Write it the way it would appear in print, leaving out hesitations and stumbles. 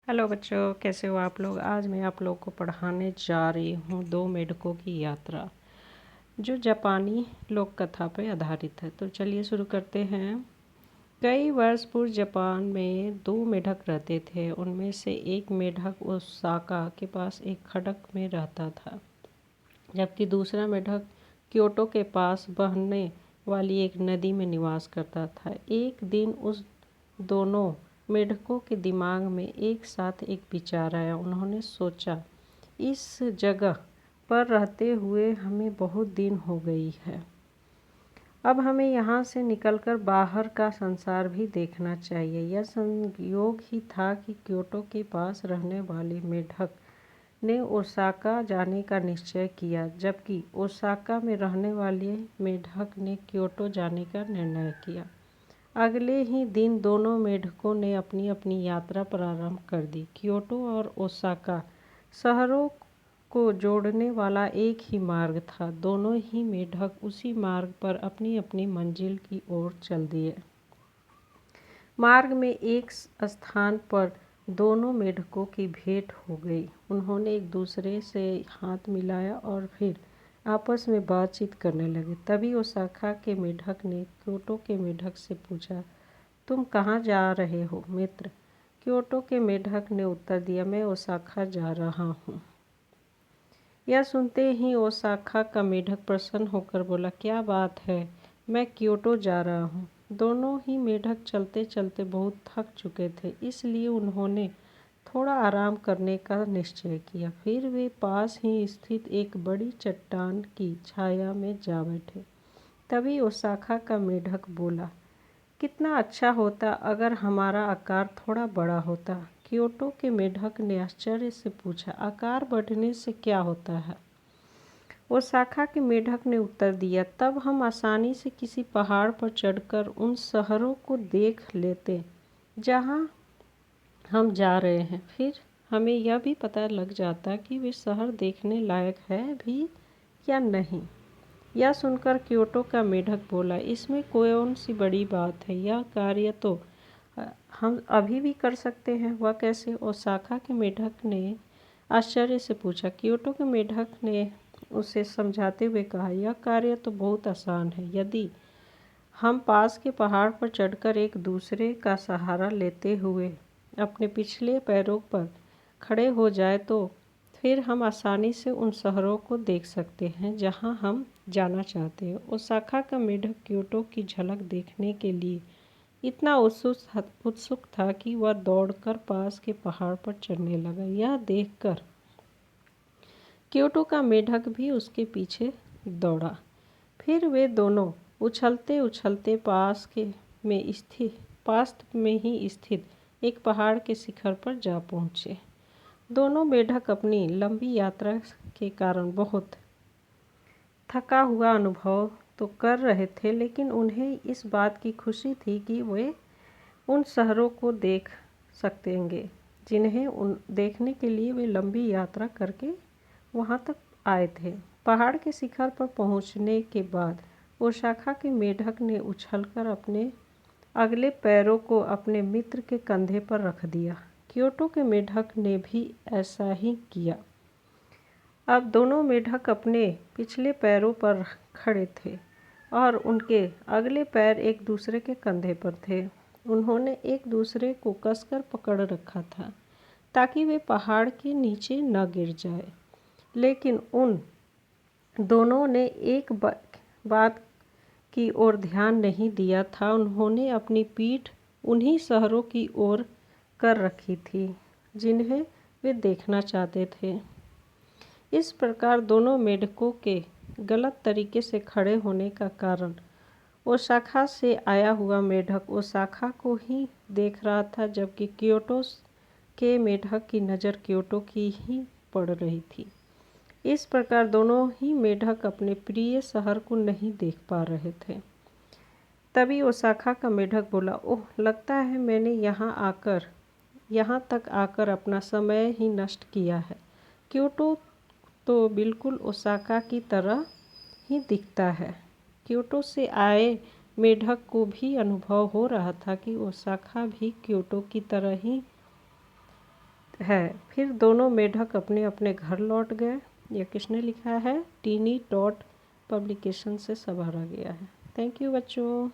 Hello बच्चों, कैसे हो आप लोग। आज मैं आप लोग को पढ़ाने जा रही हूँ दो मेढकों की यात्रा, जो जापानी लोक कथा पर आधारित है। तो चलिए शुरू करते हैं। कई वर्ष पूर्व जापान में दो मेढक रहते थे। उनमें से एक मेढक ओसाका के पास एक खड़क में रहता था, जबकि दूसरा मेढक क्योटो के पास बहने वाली एक नदी में निवास करता था। एक दिन उस दोनों मेढकों के दिमाग में एक साथ एक विचार आया। उन्होंने सोचा, इस जगह पर रहते हुए हमें बहुत दिन हो गई है। अब हमें यहाँ से निकलकर बाहर का संसार भी देखना चाहिए। यह संयोग ही था कि क्योटो के पास रहने वाले मेढक ने ओसाका जाने का निश्चय किया, जबकि ओसाका में रहने वाले मेढक ने क्योटो जाने का निर्णय किया। अगले ही दिन दोनों मेढकों ने अपनी अपनी यात्रा प्रारंभ कर दी। क्योटो और ओसाका शहरों को जोड़ने वाला एक ही मार्ग था। दोनों ही मेढक उसी मार्ग पर अपनी अपनी मंजिल की ओर चल दिए। मार्ग में एक स्थान पर दोनों मेढकों की भेंट हो गई। उन्होंने एक दूसरे से हाथ मिलाया और फिर आपस में बातचीत करने लगे। तभी ओसाका के मेढक ने क्योटो के मेढक से पूछा, तुम कहाँ जा रहे हो मित्र? क्योटो के मेढक ने उत्तर दिया, मैं ओसाका जा रहा हूँ। यह सुनते ही ओसाका का मेढक प्रसन्न होकर बोला, क्या बात है, मैं क्योटो जा रहा हूँ। दोनों ही मेढक चलते चलते बहुत थक चुके थे, इसलिए उन्होंने थोड़ा आराम करने का निश्चय किया। फिर वे पास ही स्थित एक बड़ी चट्टान की छाया में जा बैठे। तभी ओसाका का मेढक बोला, कितना अच्छा होता अगर हमारा आकार थोड़ा बड़ा होता। क्योटो के मेढक ने आश्चर्य से पूछा, आकार बढ़ने से क्या होता है? ओसाका के मेढक ने उत्तर दिया, तब हम आसानी से किसी पहाड़ पर चढ़कर उन शहरों को देख लेते जहां हम जा रहे हैं। फिर हमें यह भी पता लग जाता कि वे शहर देखने लायक है भी या नहीं। यह सुनकर क्योटो का मेढक बोला, इसमें कौन सी बड़ी बात है, यह कार्य तो हम अभी भी कर सकते हैं। वह कैसे? ओसाका के मेढक ने आश्चर्य से पूछा। क्योटो के मेढक ने उसे समझाते हुए कहा, यह कार्य तो बहुत आसान है। यदि हम पास के पहाड़ पर चढ़कर एक दूसरे का सहारा लेते हुए अपने पिछले पैरों पर खड़े हो जाए तो फिर हम आसानी से उन शहरों को देख सकते हैं जहां हम जाना चाहते हैं। ओसाका का मेढक क्योटो की झलक देखने के लिए इतना उत्सुक था कि वह दौड़कर पास के पहाड़ पर चढ़ने लगा। यह देखकर क्योटो का मेढक भी उसके पीछे दौड़ा। फिर वे दोनों उछलते उछलते पास में ही स्थित एक पहाड़ के शिखर पर जा पहुँचे। दोनों मेढक अपनी लंबी यात्रा के कारण बहुत थका हुआ अनुभव तो कर रहे थे, लेकिन उन्हें इस बात की खुशी थी कि वे उन शहरों को देख सकेंगे जिन्हें देखने के लिए वे लंबी यात्रा करके वहां तक आए थे। पहाड़ के शिखर पर पहुंचने के बाद ओसाका के मेढक ने उछलकर अपने अगले पैरों को अपने मित्र के कंधे पर रख दिया। क्योटो के मेढक ने भी ऐसा ही किया। अब दोनों मेढक अपने पिछले पैरों पर खड़े थे और उनके अगले पैर एक दूसरे के कंधे पर थे। उन्होंने एक दूसरे को कसकर पकड़ रखा था ताकि वे पहाड़ के नीचे न गिर जाए। लेकिन उन दोनों ने एक बात की ओर ध्यान नहीं दिया था। उन्होंने अपनी पीठ उन्हीं शहरों की ओर कर रखी थी जिन्हें वे देखना चाहते थे। इस प्रकार दोनों मेढकों के गलत तरीके से खड़े होने का कारण ओसाका से आया हुआ मेढक ओसाका को ही देख रहा था, जबकि क्योटो के मेढक की नज़र क्योटो की ही पड़ रही थी। इस प्रकार दोनों ही मेढक अपने प्रिय शहर को नहीं देख पा रहे थे। तभी ओसाका का मेढक बोला, ओह, लगता है मैंने यहाँ तक आकर अपना समय ही नष्ट किया है। क्योटो तो बिल्कुल ओसाका की तरह ही दिखता है। क्योटो से आए मेढक को भी अनुभव हो रहा था कि ओसाका भी क्योटो की तरह ही है। फिर दोनों मेढक अपने अपने घर लौट गए। यह किसने लिखा है? टीनी डॉट पब्लिकेशन से सवारा गया है। थैंक यू बच्चों।